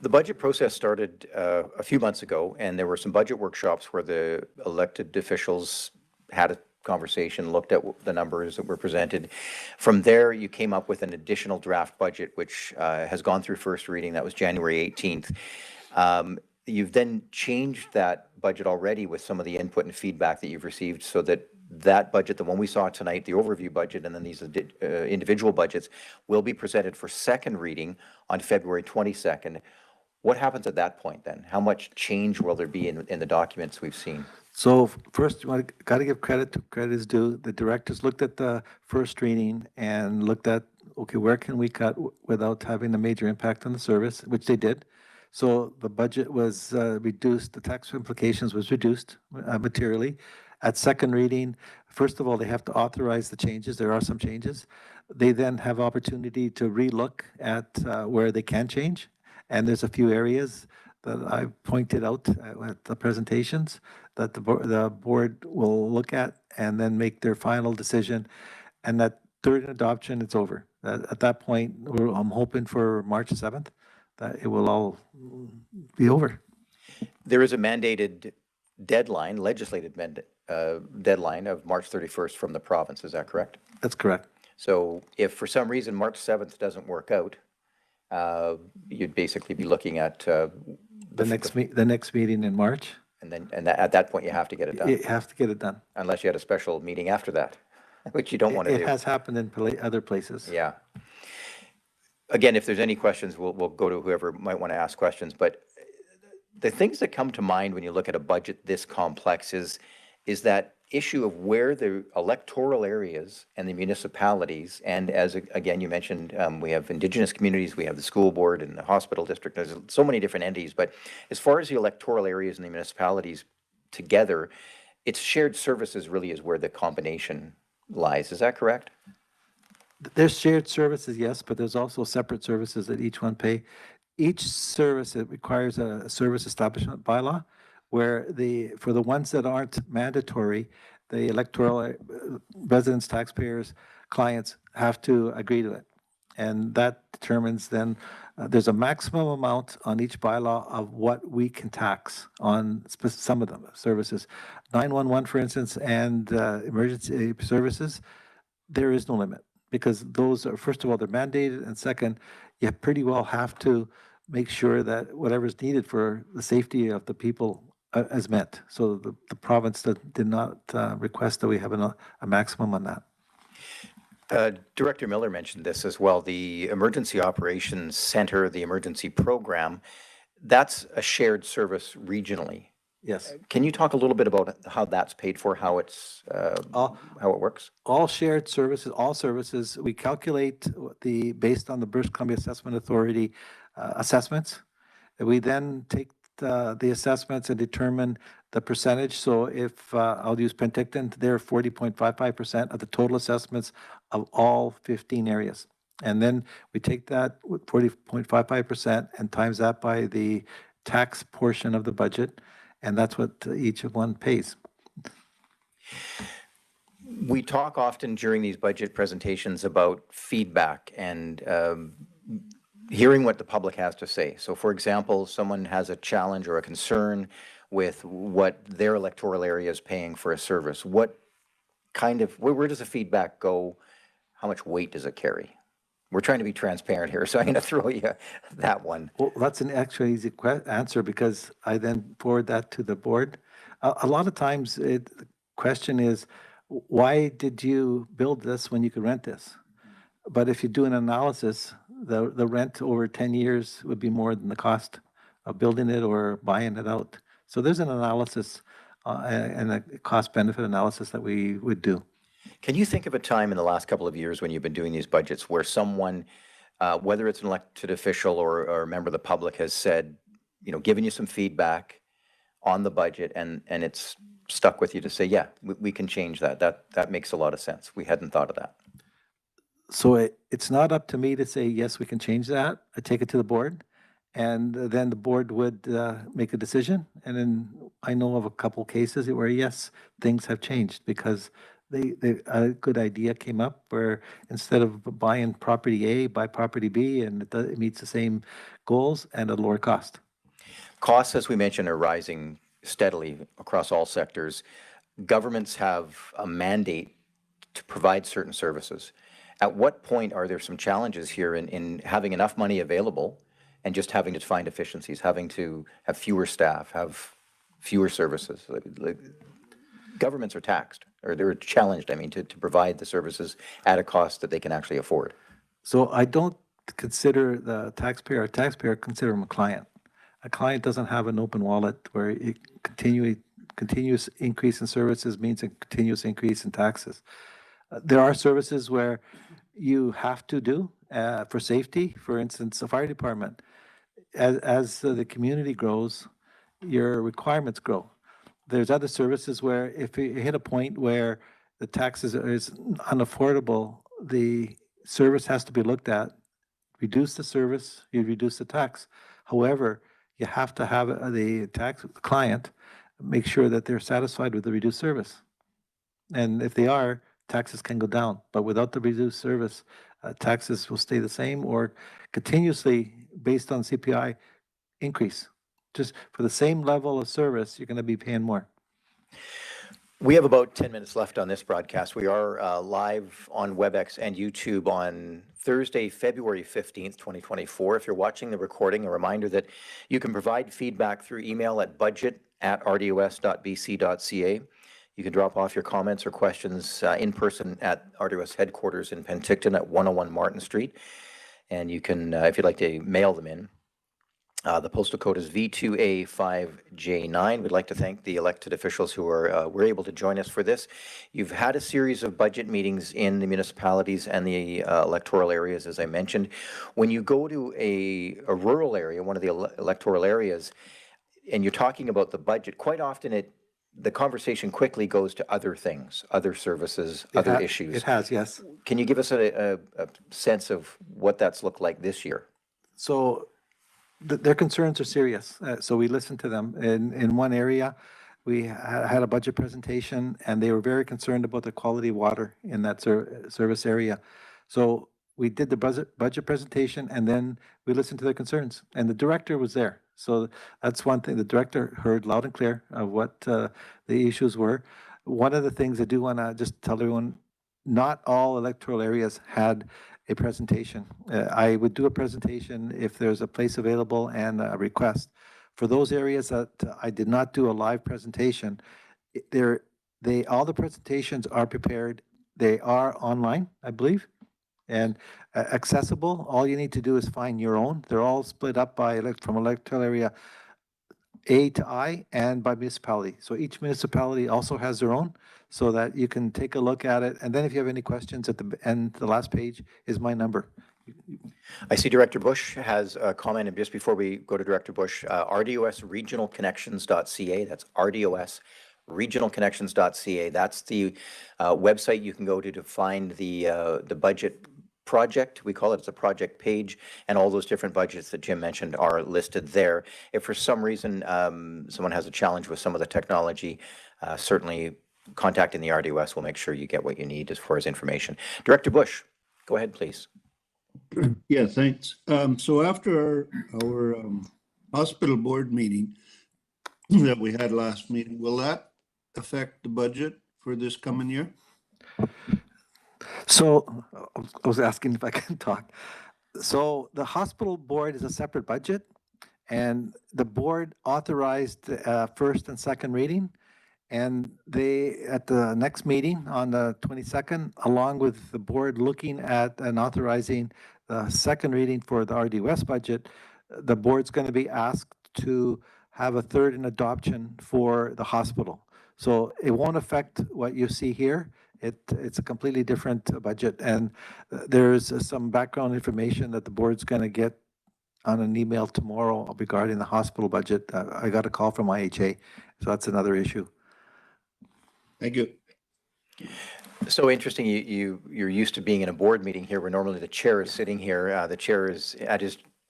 The budget process started a few months ago, and there were some budget workshops where the elected officials had a conversation, looked at the numbers that were presented. From there, you came up with an additional draft budget, which has gone through first reading. That was January 18th. You've then changed that budget already with some of the input and feedback that you've received, so that that budget, the one we saw tonight, the overview budget, and then these individual budgets will be presented for second reading on February 22nd. What happens at that point then? How much change will there be in the documents we've seen? So first, I got to give credit to credit is due. The directors looked at the first reading and looked at, okay, where can we cut without having a major impact on the service, which they did. So the budget was reduced, the tax implications was reduced materially. At second reading, first of all, they have to authorize the changes. There are some changes. They then have opportunity to relook at where they can change. And there's a few areas that I pointed out at the presentations that the board will look at and then make their final decision. And that third adoption, it's over. At that point, I'm hoping for March 7th that it will all be over. There is a mandated deadline, legislated deadline of March 31st from the province. Is that correct? That's correct. So if for some reason March 7th doesn't work out, you'd basically be looking at the next meeting in March. And at that point, you have to get it done. You have to get it done. Unless you had a special meeting after that, which you don't want to do. It has happened in other places. Yeah. Again, if there's any questions, we'll go to whoever might want to ask questions. But the things that come to mind when you look at a budget this complex is is that issue of where the electoral areas and the municipalities, and as again you mentioned, we have Indigenous communities, we have the school board and the hospital district, there's so many different entities, but as far as the electoral areas and the municipalities together, it's shared services really is where the combination lies. Is that correct? There's shared services, yes, but there's also separate services that each one pay. Each service, it requires a service establishment bylaw, where for the ones that aren't mandatory, the electoral residents, taxpayers, clients have to agree to it. And that determines then, there's a maximum amount on each bylaw of what we can tax on some of them services. 911, for instance, and emergency services, there is no limit, because those are, first of all, they're mandated, and second, you pretty well have to make sure that whatever's needed for the safety of the people is met. So the province did not request that we have a maximum on that. Director Miller mentioned this as well. The Emergency Operations Center, the emergency program, that's a shared service regionally. Yes. Can you talk a little bit about how that's paid for, how it's how it works? All shared services, all services, we calculate based on the British Columbia Assessment Authority assessments. We then take the assessments and determine the percentage. So if I'll use Penticton, they're 40.55% of the total assessments of all 15 areas. And then we take that with 40.55% and times that by the tax portion of the budget. And that's what each one pays. We talk often during these budget presentations about feedback and hearing what the public has to say. So for example, someone has a challenge or a concern with what their electoral area is paying for a service. What kind of, where does the feedback go? How much weight does it carry? We're trying to be transparent here, so I'm going to throw you that one. Well, that's an actually easy answer, because I then forward that to the board. A lot of times the question is, why did you build this when you could rent this? But if you do an analysis, the rent over 10 years would be more than the cost of building it or buying it out. So there's an analysis and a cost-benefit analysis that we would do. Can you think of a time in the last couple of years when you've been doing these budgets where someone, whether it's an elected official or a member of the public, has said, given you some feedback on the budget and it's stuck with you to say, yeah, we can change that. That makes a lot of sense. We hadn't thought of that. So it's not up to me to say, yes, we can change that. I take it to the board, and then the board would make a decision. And then I know of a couple cases where, yes, things have changed because a good idea came up where instead of buying property A, buy property B, and it meets the same goals and at a lower cost. Costs, as we mentioned, are rising steadily across all sectors. Governments have a mandate to provide certain services. At what point are there some challenges here in having enough money available and just having to find efficiencies, having to have fewer staff, have fewer services? Governments are taxed, or they're challenged, to provide the services at a cost that they can actually afford. So I don't consider the taxpayer a taxpayer, consider him a client. A client doesn't have an open wallet where it continuous increase in services means a continuous increase in taxes. There are services where you have to do for safety, for instance, the fire department. As the community grows, your requirements grow. There's other services where if you hit a point where the taxes is unaffordable, the service has to be looked at. Reduce the service, you reduce the tax. However, you have to have the client make sure that they're satisfied with the reduced service. And if they are, taxes can go down. But without the reduced service, taxes will stay the same or continuously, based on CPI, increase. Just for the same level of service, you're going to be paying more. We have about 10 minutes left on this broadcast. We are live on WebEx and YouTube on Thursday, February 15th, 2024. If you're watching the recording, a reminder that you can provide feedback through email at budget@rdos.bc.ca. You can drop off your comments or questions in person at RDOS headquarters in Penticton at 101 Martin Street. And you can, if you'd like to mail them in. The postal code is V2A5J9. We'd like to thank the elected officials who were able to join us for this. You've had a series of budget meetings in the municipalities and the electoral areas, as I mentioned. When you go to a rural area, one of the electoral areas, and you're talking about the budget, quite often the conversation quickly goes to other things, other services, other issues. It has, yes. Can you give us a sense of what that's looked like this year? So their concerns are serious. So we listened to them. In one area, we had a budget presentation, and they were very concerned about the quality of water in that service area. So we did the budget presentation, and then we listened to their concerns, and the director was there. So that's one thing. The director heard loud and clear of what the issues were. One of the things I do want to just tell everyone, not all electoral areas had a presentation. I would do a presentation if there's a place available and a request. For those areas that I did not do a live presentation, all the presentations are prepared. They are online, I believe, and accessible. All you need to do is find your own. They're all split up from electoral area A to I and by municipality. So each municipality also has their own, so that you can take a look at it. And then if you have any questions at the end, the last page is my number. I see Director Bush has a comment, and just before we go to Director Bush, rdosregionalconnections.ca, that's rdosregionalconnections.ca. That's the website you can go to find the budget project. We call it, it's a project page, and all those different budgets that Jim mentioned are listed there. If for some reason someone has a challenge with some of the technology, certainly contacting the RDOS will make sure you get what you need as far as information. Director Bush, go ahead, please. Yeah, thanks. So after our hospital board meeting that we had last meeting, will that affect the budget for this coming year? So I was asking if I can talk. So the hospital board is a separate budget, and the board authorized first and second reading. And they, at the next meeting on the 22nd, along with the board looking at and authorizing the second reading for the RDOS budget, the board's going to be asked to have a third in adoption for the hospital. So it won't affect what you see here. It's a completely different budget. And there's some background information that the board's going to get on an email tomorrow regarding the hospital budget. I got a call from IHA, so that's another issue. Thank you. So interesting, you're used to being in a board meeting here where normally the chair is sitting here. The chair is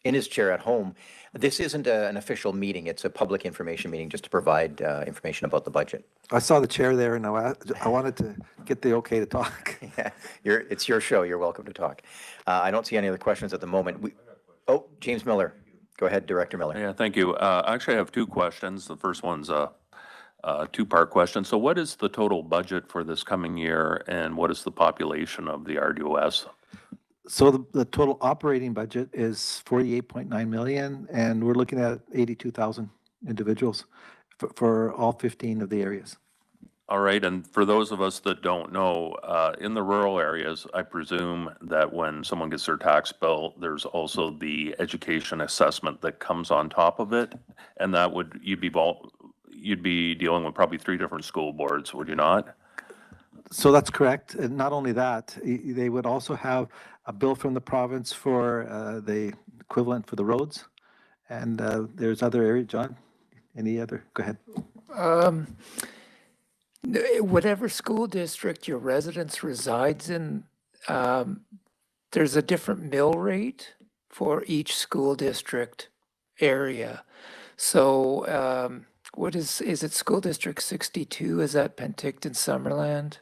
in his chair at home. This isn't an official meeting. It's a public information meeting just to provide information about the budget. I saw the chair there, and I wanted to get the okay to talk. Yeah, it's your show. You're welcome to talk. I don't see any other questions at the moment. James Miller. Go ahead, Director Miller. Yeah, thank you. Actually, I have two questions. The first one's a two-part question. So what is the total budget for this coming year, and what is the population of the RDOS? So the total operating budget is 48.9 million, and we're looking at 82,000 individuals for all 15 of the areas. All right, and for those of us that don't know, in the rural areas, I presume that when someone gets their tax bill, there's also the education assessment that comes on top of it, and that you'd be dealing with probably 3 different school boards, would you not? So that's correct. And not only that, they would also have a bill from the province for the equivalent for the roads. And there's other areas. John, any other? Go ahead. Whatever school district your residence resides in, there's a different mill rate for each school district area. So what is it school district 62? Is that Penticton, Summerland?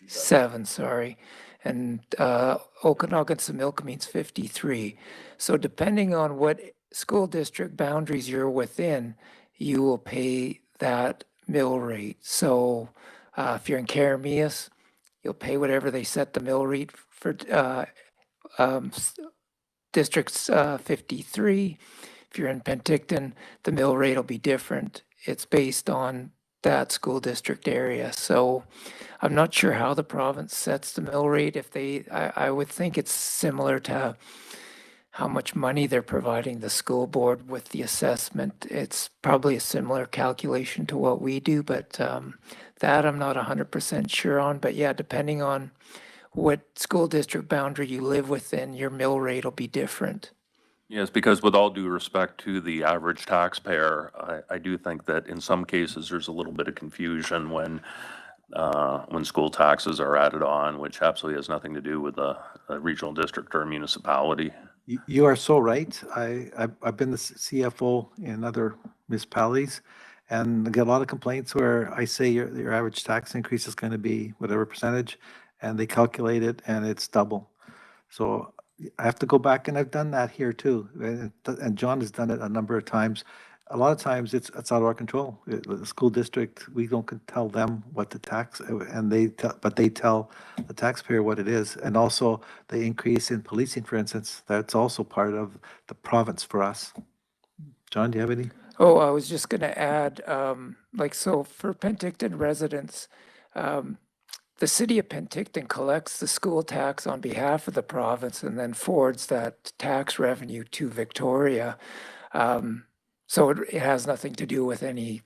7, sorry. And Okanagan-Similkameen's 53. So depending on what school district boundaries you're within, you will pay that mill rate. So if you're in Karamias, you'll pay whatever they set the mill rate for districts 53. If you're in Penticton, the mill rate will be different. It's based on that school district area. So I'm not sure how the province sets the mill rate. If I would think it's similar to how much money they're providing the school board with the assessment. It's probably a similar calculation to what we do, but that I'm not 100% sure on. But yeah, depending on what school district boundary you live within, your mill rate will be different. Yes, because with all due respect to the average taxpayer, I do think that in some cases, there's a little bit of confusion when school taxes are added on, which absolutely has nothing to do with a regional district or a municipality. You are so right. I've been the CFO in other municipalities, and I get a lot of complaints where I say your average tax increase is going to be whatever percentage, and they calculate it and it's double. So I have to go back, and I've done that here too. And John has done it a number of times. A lot of times it's out of our control. The school district, we don't tell them what the tax, and but they tell the taxpayer what it is. And also the increase in policing, for instance, that's also part of the province for us. John, do you have any? Oh, I was just going to add, so for Penticton residents, the city of Penticton collects the school tax on behalf of the province and then forwards that tax revenue to Victoria. So it has nothing to do with any,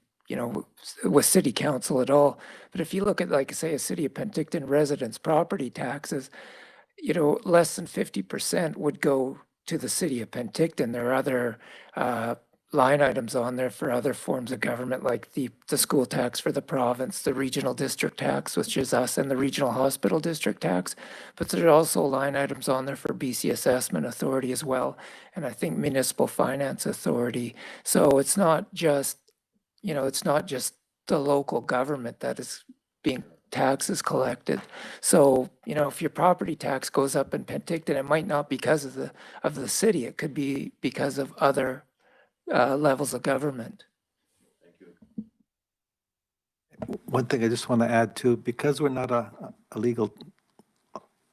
with city council at all. But if you look at, like, say, a city of Penticton residents' property taxes, less than 50% would go to the city of Penticton. There are other line items on there for other forms of government, like the school tax for the province, the regional district tax, which is us, and the regional hospital district tax. But there are also line items on there for BC Assessment Authority as well, and I think Municipal Finance Authority. So it's not just, the local government that is being taxes collected. So, if your property tax goes up in Penticton, it might not be because of the city. It could be because of other levels of government. One thing I just want to add too, because we're not a legal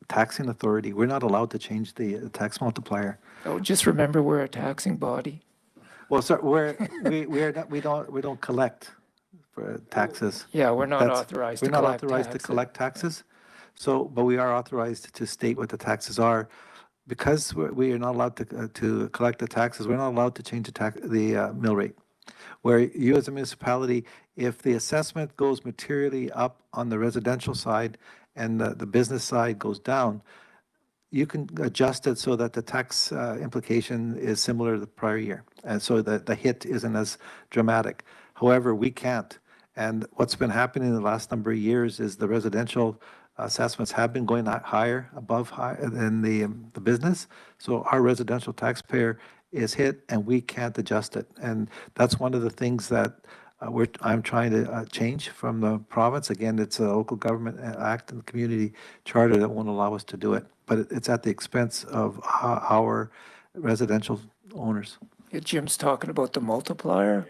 taxing authority, we're not allowed to change the tax multiplier. Oh, just remember we're a taxing body. Well, sir, we don't collect for taxes. Yeah, we're not That's- authorized We're to not collect authorized to taxes. collect taxes. So, but we are authorized to state what the taxes are. Because we are not allowed to collect the taxes, we're not allowed to change the mill rate. Where you as a municipality, if the assessment goes materially up on the residential side and the business side goes down, you can adjust it so that the tax implication is similar to the prior year. And so that the hit isn't as dramatic. However, we can't. And what's been happening in the last number of years is the residential assessments have been going higher than the business. So our residential taxpayer is hit and we can't adjust it. And that's one of the things that I'm trying to change from the province. Again, it's a local government act and the community charter that won't allow us to do it. But it's at the expense of our residential owners. Jim's talking about the multiplier.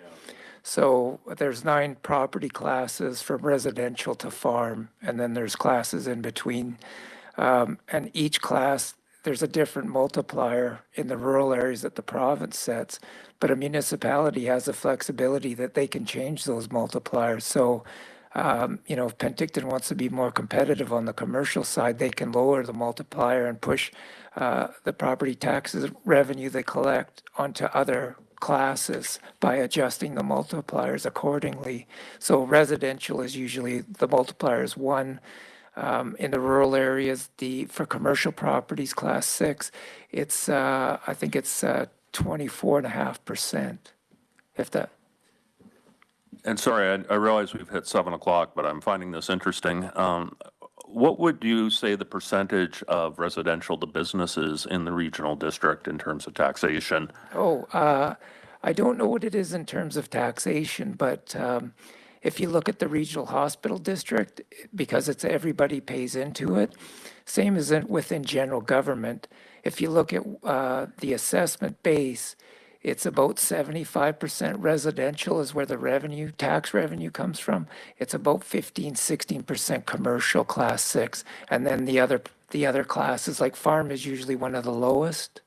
So there's 9 property classes from residential to farm, and then there's classes in between. And each class, there's a different multiplier in the rural areas that the province sets, but a municipality has the flexibility that they can change those multipliers. So, if Penticton wants to be more competitive on the commercial side, they can lower the multiplier and push the property taxes revenue they collect onto other classes by adjusting the multipliers accordingly. So residential is usually, the multiplier is 1. In the rural areas, for commercial properties, class 6, it's, I think it's 24.5%, if that. And sorry, I realize we've hit 7 o'clock, but I'm finding this interesting. What would you say the percentage of residential to businesses in the regional district in terms of taxation? I don't know what it is in terms of taxation, but if you look at the regional hospital district, because it's everybody pays into it, same as within general government. If you look at the assessment base, it's about 75% residential is where the tax revenue comes from. It's about 16% commercial, class 6. And then the other classes, like farm is usually one of the lowest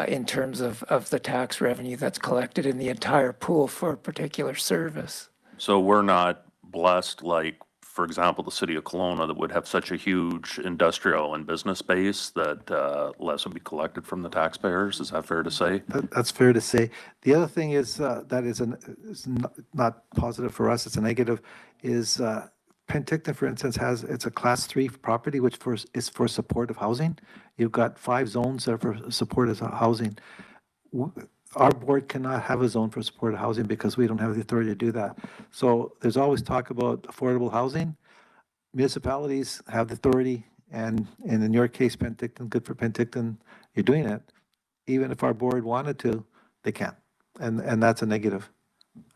in terms of the tax revenue that's collected in the entire pool for a particular service. So we're not blessed like for example, the city of Kelowna that would have such a huge industrial and business base that less would be collected from the taxpayers. Is that fair to say? That's fair to say. The other thing is that is not positive for us, it's a negative, is Penticton, for instance, it's a class 3 property, which is for supportive housing. You've got 5 zones that are for supportive housing. Our board cannot have a zone for supportive housing because we don't have the authority to do that. So there's always talk about affordable housing. Municipalities have the authority, and in your case, Penticton, good for Penticton, you're doing it. Even if our board wanted to, they can't. And that's a negative,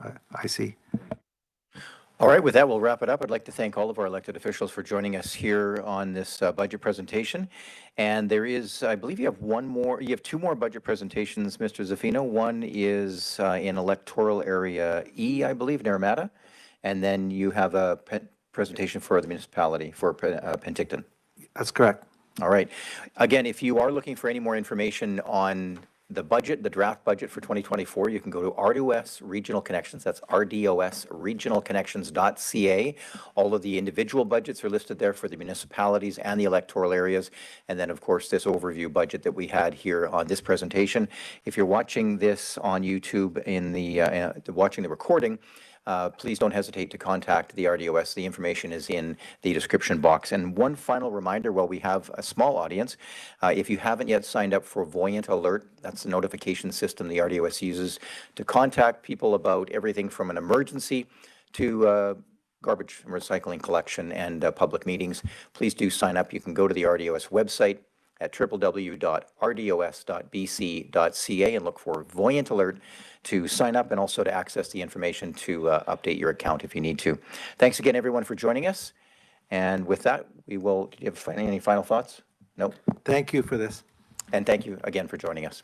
I see. All right, with that, we'll wrap it up. I'd like to thank all of our elected officials for joining us here on this budget presentation. And there is, I believe you have 2 more budget presentations, Mr. Zaffino. One is in electoral area E, I believe, Naramata. And then you have a presentation for the municipality, for Penticton. That's correct. All right. Again, if you are looking for any more information on the budget, the draft budget for 2024, you can go to RDOS Regional Connections. That's rdosregionalconnections.ca. All of the individual budgets are listed there for the municipalities and the electoral areas. And then, of course, this overview budget that we had here on this presentation. If you're watching this on YouTube in watching the recording, please don't hesitate to contact the RDOS. The information is in the description box. And one final reminder, while we have a small audience, if you haven't yet signed up for Voyant Alert, that's the notification system the RDOS uses to contact people about everything from an emergency to garbage and recycling collection and public meetings. Please do sign up. You can go to the RDOS website at www.rdos.bc.ca and look for Voyant Alert to sign up and also to access the information to update your account if you need to. Thanks again, everyone, for joining us. And with that, do you have any final thoughts? No? Thank you for this. And thank you again for joining us.